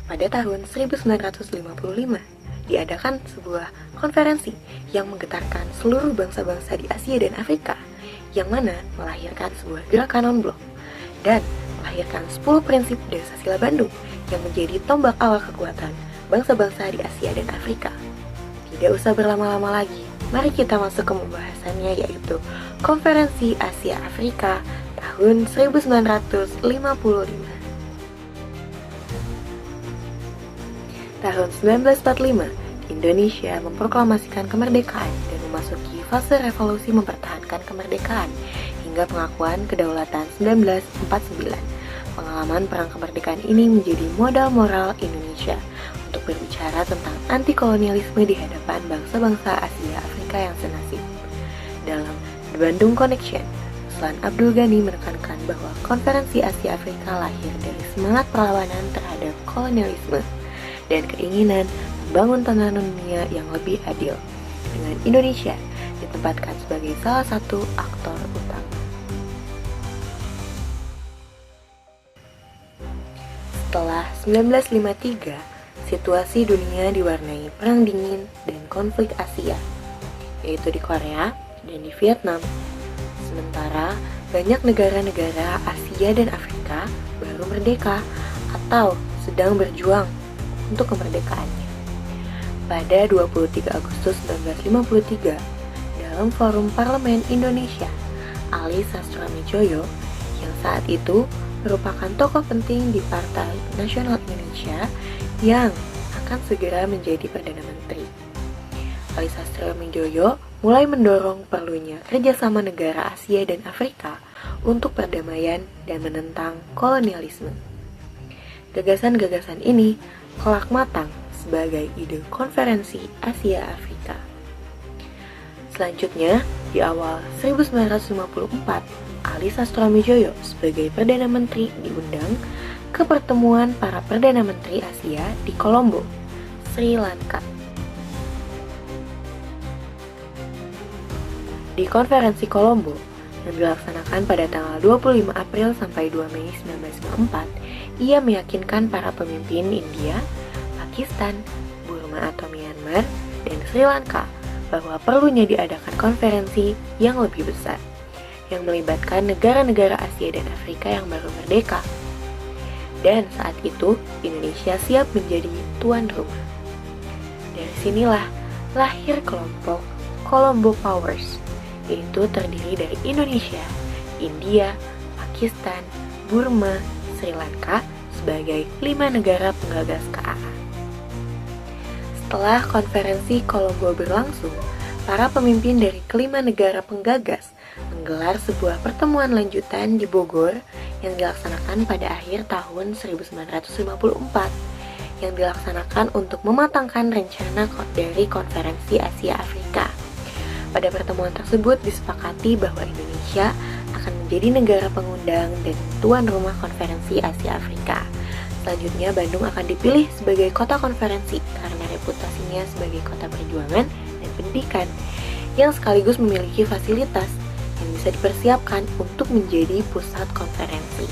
Pada tahun 1955, diadakan sebuah konferensi yang menggetarkan seluruh bangsa-bangsa di Asia dan Afrika, yang mana melahirkan sebuah gerakan non-blok dan melahirkan 10 prinsip Dasar Bandung yang menjadi tombak awal kekuatan bangsa-bangsa di Asia dan Afrika. Tidak usah berlama-lama lagi, mari kita masuk ke pembahasannya, yaitu Konferensi Asia Afrika tahun 1955. Tahun 1945, Indonesia memproklamasikan kemerdekaan dan memasuki fase revolusi mempertahankan kemerdekaan hingga pengakuan kedaulatan 1949. Pengalaman perang kemerdekaan ini menjadi modal moral Indonesia untuk berbicara tentang anti-kolonialisme di hadapan bangsa-bangsa Asia Afrika yang senasib. Dalam The Bandung Connection, Ruslan Abdul Ghani menekankan bahwa Konferensi Asia Afrika lahir dari semangat perlawanan terhadap kolonialisme dan keinginan membangun tatanan dunia yang lebih adil, dengan Indonesia ditempatkan sebagai salah satu aktor utama. Setelah 1953, situasi dunia diwarnai perang dingin dan konflik Asia, yaitu di Korea dan di Vietnam. Sementara banyak negara-negara Asia dan Afrika baru merdeka atau sedang berjuang untuk kemerdekaannya. Pada 23 Agustus 1953, dalam Forum Parlemen Indonesia, Ali Sastronegoro yang saat itu merupakan tokoh penting di Partai Nasional Indonesia yang akan segera menjadi Perdana Menteri. Ali Sastronegoro mulai mendorong perlunya kerjasama negara Asia dan Afrika untuk perdamaian dan menentang kolonialisme. Gagasan-gagasan ini kelak matang sebagai ide Konferensi Asia Afrika. Selanjutnya, di awal 1954, Ali Sastronegoro sebagai Perdana Menteri diundang ke pertemuan para Perdana Menteri Asia di Colombo, Sri Lanka. Di konferensi Colombo yang dilaksanakan pada tanggal 25 April sampai 2 Mei 1954, ia meyakinkan para pemimpin India, Pakistan, Burma atau Myanmar, dan Sri Lanka bahwa perlunya diadakan konferensi yang lebih besar, yang melibatkan negara-negara Asia dan Afrika yang baru merdeka. Dan saat itu, Indonesia siap menjadi tuan rumah. Dari sinilah lahir kelompok Colombo Powers, yaitu terdiri dari Indonesia, India, Pakistan, Burma, Sri Lanka sebagai 5 negara penggagas KAA. Setelah konferensi Colombo berlangsung, para pemimpin dari kelima negara penggagas menggelar sebuah pertemuan lanjutan di Bogor yang dilaksanakan pada akhir tahun 1954, yang dilaksanakan untuk mematangkan rencana dari Konferensi Asia Afrika. Pada pertemuan tersebut disepakati bahwa Indonesia akan menjadi negara pengundang dan tuan rumah Konferensi Asia Afrika. Selanjutnya, Bandung akan dipilih sebagai kota konferensi karena reputasinya sebagai kota perjuangan dan pendidikan yang sekaligus memiliki fasilitas yang bisa dipersiapkan untuk menjadi pusat konferensi.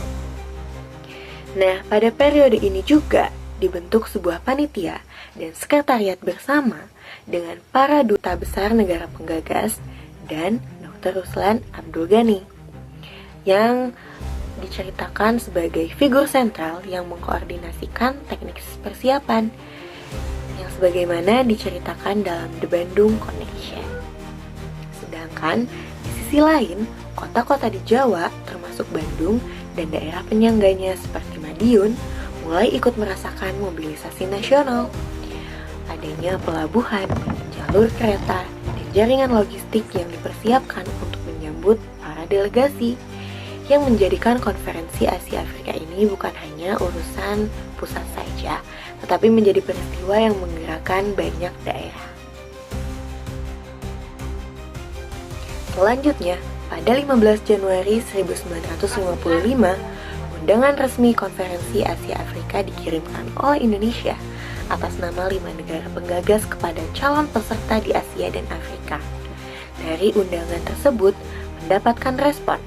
Nah, pada periode ini juga dibentuk sebuah panitia dan sekretariat bersama dengan para duta besar negara penggagas dan Dr. Ruslan Abdul Ghani yang diceritakan sebagai figur sentral yang mengkoordinasikan teknik persiapan yang sebagaimana diceritakan dalam The Bandung Connection. Sedangkan di sisi lain, kota-kota di Jawa termasuk Bandung dan daerah penyangganya seperti Madiun mulai ikut merasakan mobilisasi nasional. Adanya pelabuhan, jalur kereta, dan jaringan logistik yang dipersiapkan untuk menyambut para delegasi, yang menjadikan Konferensi Asia Afrika ini bukan hanya urusan pusat saja, tetapi menjadi peristiwa yang menggerakkan banyak daerah. Selanjutnya, pada 15 Januari 1955, undangan resmi Konferensi Asia Afrika dikirimkan oleh Indonesia atas nama 5 negara penggagas kepada calon peserta di Asia dan Afrika. Dari undangan tersebut mendapatkan respon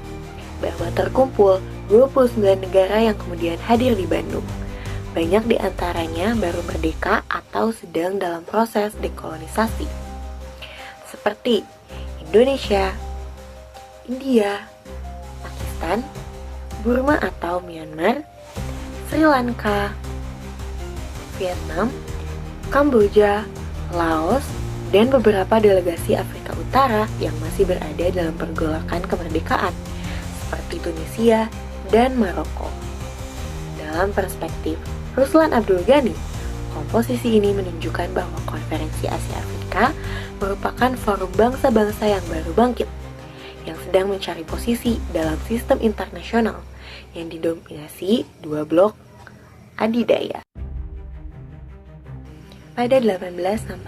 bahwa terkumpul 29 negara yang kemudian hadir di Bandung. Banyak di antaranya baru merdeka atau sedang dalam proses dekolonisasi, seperti Indonesia, India, Pakistan, Burma atau Myanmar, Sri Lanka, Vietnam, Kamboja, Laos, dan beberapa delegasi Afrika Utara yang masih berada dalam pergolakan kemerdekaan, seperti Tunisia dan Maroko. Dalam perspektif Ruslan Abdul Ghani, komposisi ini menunjukkan bahwa Konferensi Asia Afrika merupakan forum bangsa-bangsa yang baru bangkit, yang sedang mencari posisi dalam sistem internasional yang didominasi dua blok adidaya. Pada 18-24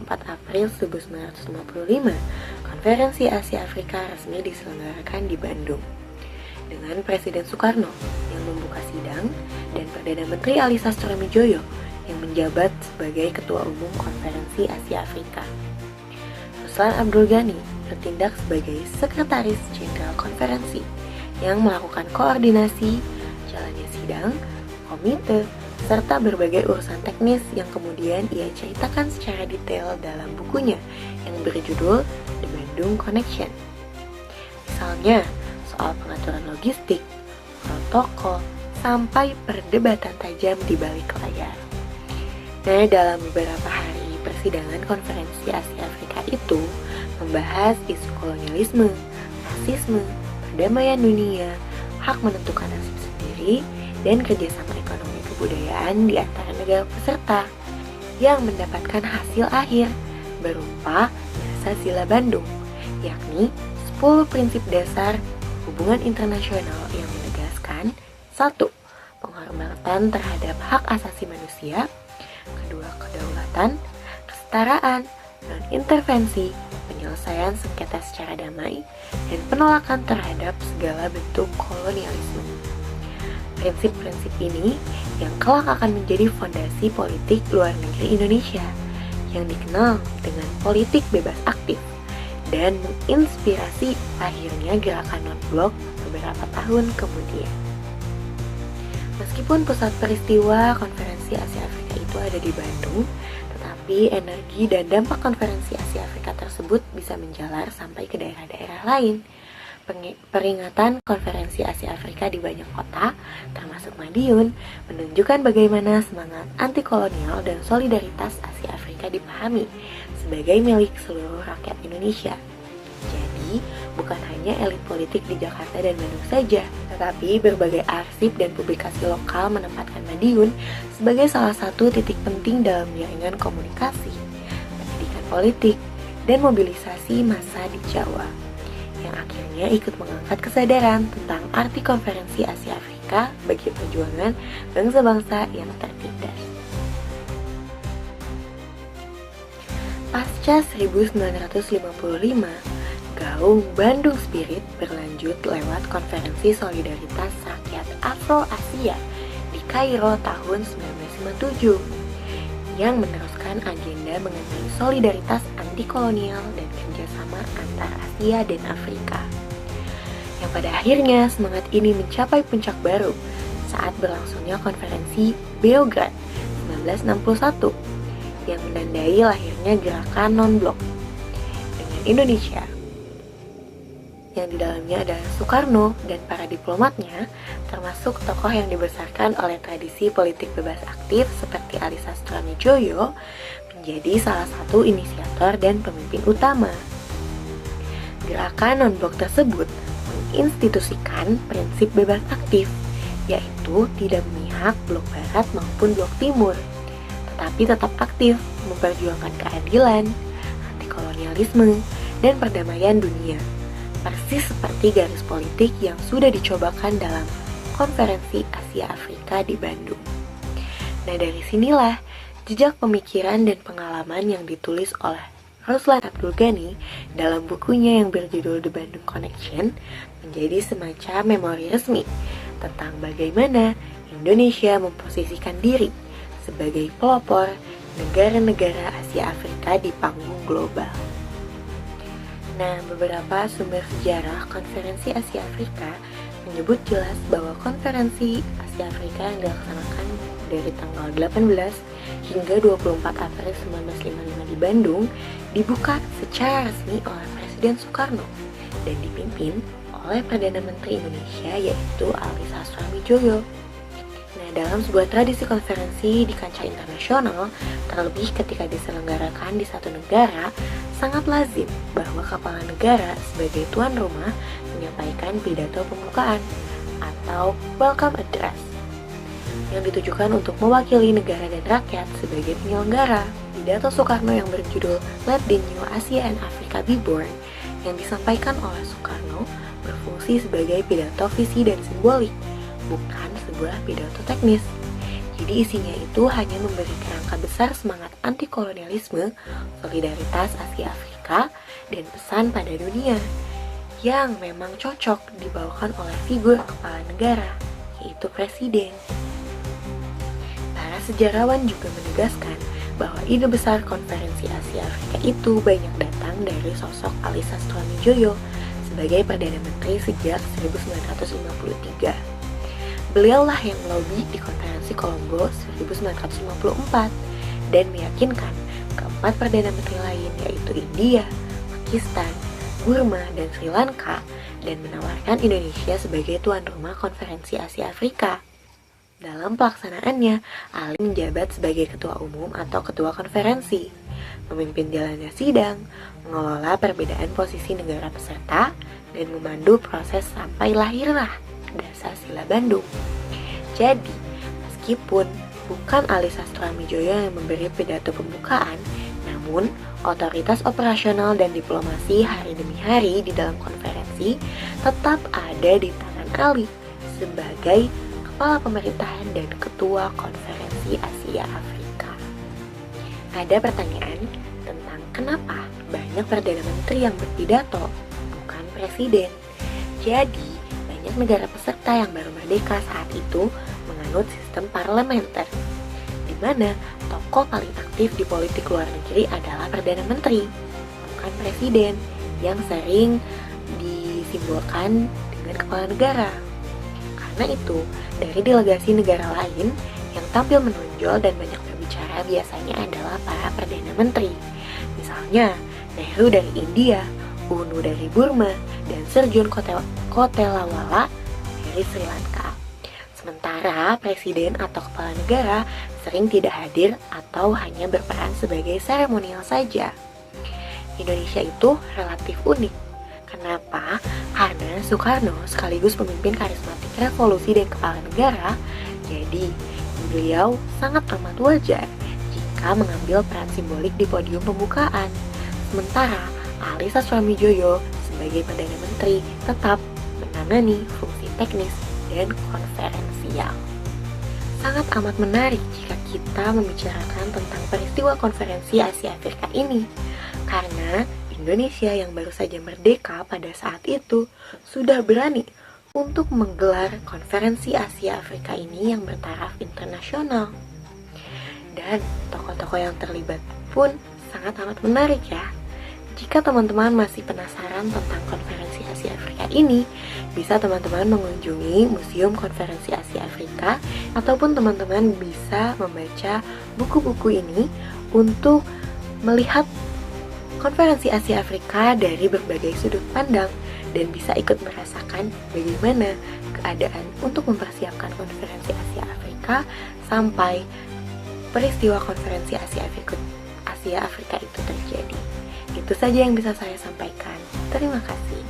April 1955, Konferensi Asia Afrika resmi diselenggarakan di Bandung dengan Presiden Soekarno yang membuka sidang dan Perdana Menteri Ali Sastroamidjojo yang menjabat sebagai Ketua Umum Konferensi Asia Afrika. Ruslan Abdul Ghani bertindak sebagai Sekretaris Jenderal Konferensi yang melakukan koordinasi, jalannya sidang, komite, serta berbagai urusan teknis yang kemudian ia ceritakan secara detail dalam bukunya yang berjudul The Bandung Connection. Misalnya, soal pengaturan logistik, protokol, sampai perdebatan tajam di balik layar. Nah, dalam beberapa hari persidangan Konferensi Asia Afrika itu membahas isu kolonialisme, rasisme, perdamaian dunia, hak menentukan nasib sendiri, dan kerjasama ekonomi kebudayaan di antara negara peserta yang mendapatkan hasil akhir berupa Dasar Sila Bandung, yakni 10 prinsip dasar hubungan internasional yang menegaskan 1. Penghormatan terhadap hak asasi manusia, 2. Kedaulatan, kesetaraan, non-intervensi, penyelesaian sengketa secara damai, dan penolakan terhadap segala bentuk kolonialisme. Prinsip-prinsip ini yang kelak akan menjadi fondasi politik luar negeri Indonesia yang dikenal dengan politik bebas aktif dan menginspirasi lahirnya gerakan non-blok beberapa tahun kemudian. Meskipun pusat peristiwa Konferensi Asia Afrika itu ada di Bandung, tetapi energi dan dampak Konferensi Asia Afrika tersebut bisa menjalar sampai ke daerah-daerah lain. Peringatan Konferensi Asia Afrika di banyak kota, termasuk Madiun, menunjukkan bagaimana semangat anti-kolonial dan solidaritas Asia Afrika dipahami sebagai milik seluruh rakyat Indonesia. Jadi, bukan hanya elit politik di Jakarta dan Bandung saja, tetapi berbagai arsip dan publikasi lokal menempatkan Madiun sebagai salah satu titik penting dalam jaringan komunikasi, pendidikan politik, dan mobilisasi massa di Jawa, yang akhirnya ikut mengangkat kesadaran tentang arti Konferensi Asia Afrika bagi perjuangan bangsa-bangsa yang tertindas. Pasca 1955, gaung Bandung Spirit berlanjut lewat Konferensi Solidaritas Rakyat Afro-Asia di Kairo tahun 1957 yang meneruskan agenda mengenai solidaritas anti-kolonial dan kerjasama antar Asia dan Afrika. Yang pada akhirnya semangat ini mencapai puncak baru saat berlangsungnya Konferensi Beograd 1961 yang menandai lahirnya gerakan non-blok dengan Indonesia, yang di dalamnya ada Soekarno dan para diplomatnya, termasuk tokoh yang dibesarkan oleh tradisi politik bebas aktif seperti Ali Sastroamidjojo, menjadi salah satu inisiator dan pemimpin utama. Gerakan non-blok tersebut menginstitusikan prinsip bebas aktif, yaitu tidak memihak blok barat maupun blok timur, tetapi tetap aktif memperjuangkan keadilan, anti-kolonialisme, dan perdamaian dunia. Persis seperti garis politik yang sudah dicobakan dalam Konferensi Asia Afrika di Bandung. Nah, dari sinilah jejak pemikiran dan pengalaman yang ditulis oleh Ruslan Abdul Ghani dalam bukunya yang berjudul The Bandung Connection menjadi semacam memori resmi tentang bagaimana Indonesia memposisikan diri sebagai pelopor negara-negara Asia Afrika di panggung global. Nah, beberapa sumber sejarah Konferensi Asia Afrika menyebut jelas bahwa Konferensi Asia Afrika yang dilaksanakan dari tanggal 18 hingga 24 April 1955 di Bandung dibuka secara resmi oleh Presiden Soekarno dan dipimpin oleh Perdana Menteri Indonesia yaitu Ali Sastroamidjojo. Nah, dalam sebuah tradisi konferensi di kancah internasional, terlebih ketika diselenggarakan di satu negara, sangat lazim bahwa kepala negara sebagai tuan rumah menyampaikan pidato pembukaan atau welcome address yang ditujukan untuk mewakili negara dan rakyat sebagai penyelenggara. Pidato Soekarno yang berjudul Let the New Asia and Africa Be Born yang disampaikan oleh Soekarno berfungsi sebagai pidato visi dan simbolik, bukan sebuah pidato teknis. Jadi isinya itu hanya memberi kerangka besar semangat anti-kolonialisme, solidaritas Asia Afrika, dan pesan pada dunia yang memang cocok dibawakan oleh figur kepala negara, yaitu presiden. Para sejarawan juga menegaskan bahwa ide besar konferensi Asia Afrika itu banyak datang dari sosok Ali Sastroamidjojo sebagai Perdana Menteri sejak 1953. Beliaulah yang melobi di konferensi Kolombo 1954 dan meyakinkan keempat Perdana Menteri lain yaitu India, Pakistan, Burma, dan Sri Lanka dan menawarkan Indonesia sebagai tuan rumah konferensi Asia Afrika. Dalam pelaksanaannya, Ali menjabat sebagai ketua umum atau ketua konferensi, memimpin jalannya sidang, mengelola perbedaan posisi negara peserta, dan memandu proses sampai lahirlah Dasar Sila Bandung. Jadi, meskipun bukan Ali Sastroamidjojo yang memberi pidato pembukaan, namun otoritas operasional dan diplomasi hari demi hari di dalam konferensi tetap ada di tangan Ali sebagai Kepala Pemerintahan dan Ketua Konferensi Asia Afrika. Ada pertanyaan tentang kenapa banyak Perdana Menteri yang berpidato, bukan presiden. Jadi, banyak negara peserta yang baru merdeka saat itu menganut sistem parlementer, di mana tokoh paling aktif di politik luar negeri adalah Perdana Menteri, bukan presiden, yang sering disimbolkan dengan kepala negara. Karena itu, dari delegasi negara lain yang tampil menonjol dan banyak berbicara biasanya adalah para Perdana Menteri. Misalnya, Nehru dari India, UNU dari Burma, dan Sir John Kotelawala dari Sri Lanka. Sementara presiden atau kepala negara sering tidak hadir atau hanya berperan sebagai seremonial saja. Indonesia itu relatif unik. Kenapa? Karena Soekarno sekaligus pemimpin karismatik revolusi dan kepala negara, jadi beliau sangat amat wajar jika mengambil peran simbolik di podium pembukaan. Sementara Ali Sastroamidjojo sebagai Perdana Menteri tetap menangani fungsi teknis dan konferensial. Sangat amat menarik jika kita membicarakan tentang peristiwa konferensi Asia Afrika ini, karena Indonesia yang baru saja merdeka pada saat itu sudah berani untuk menggelar konferensi Asia Afrika ini yang bertaraf internasional. Dan tokoh-tokoh yang terlibat pun sangat amat menarik ya. Jika teman-teman masih penasaran tentang konferensi Asia Afrika ini, bisa teman-teman mengunjungi Museum Konferensi Asia Afrika ataupun teman-teman bisa membaca buku-buku ini untuk melihat konferensi Asia Afrika dari berbagai sudut pandang dan bisa ikut merasakan bagaimana keadaan untuk mempersiapkan konferensi Asia Afrika sampai peristiwa konferensi Asia Afrika itu terjadi. Itu saja yang bisa saya sampaikan. Terima kasih.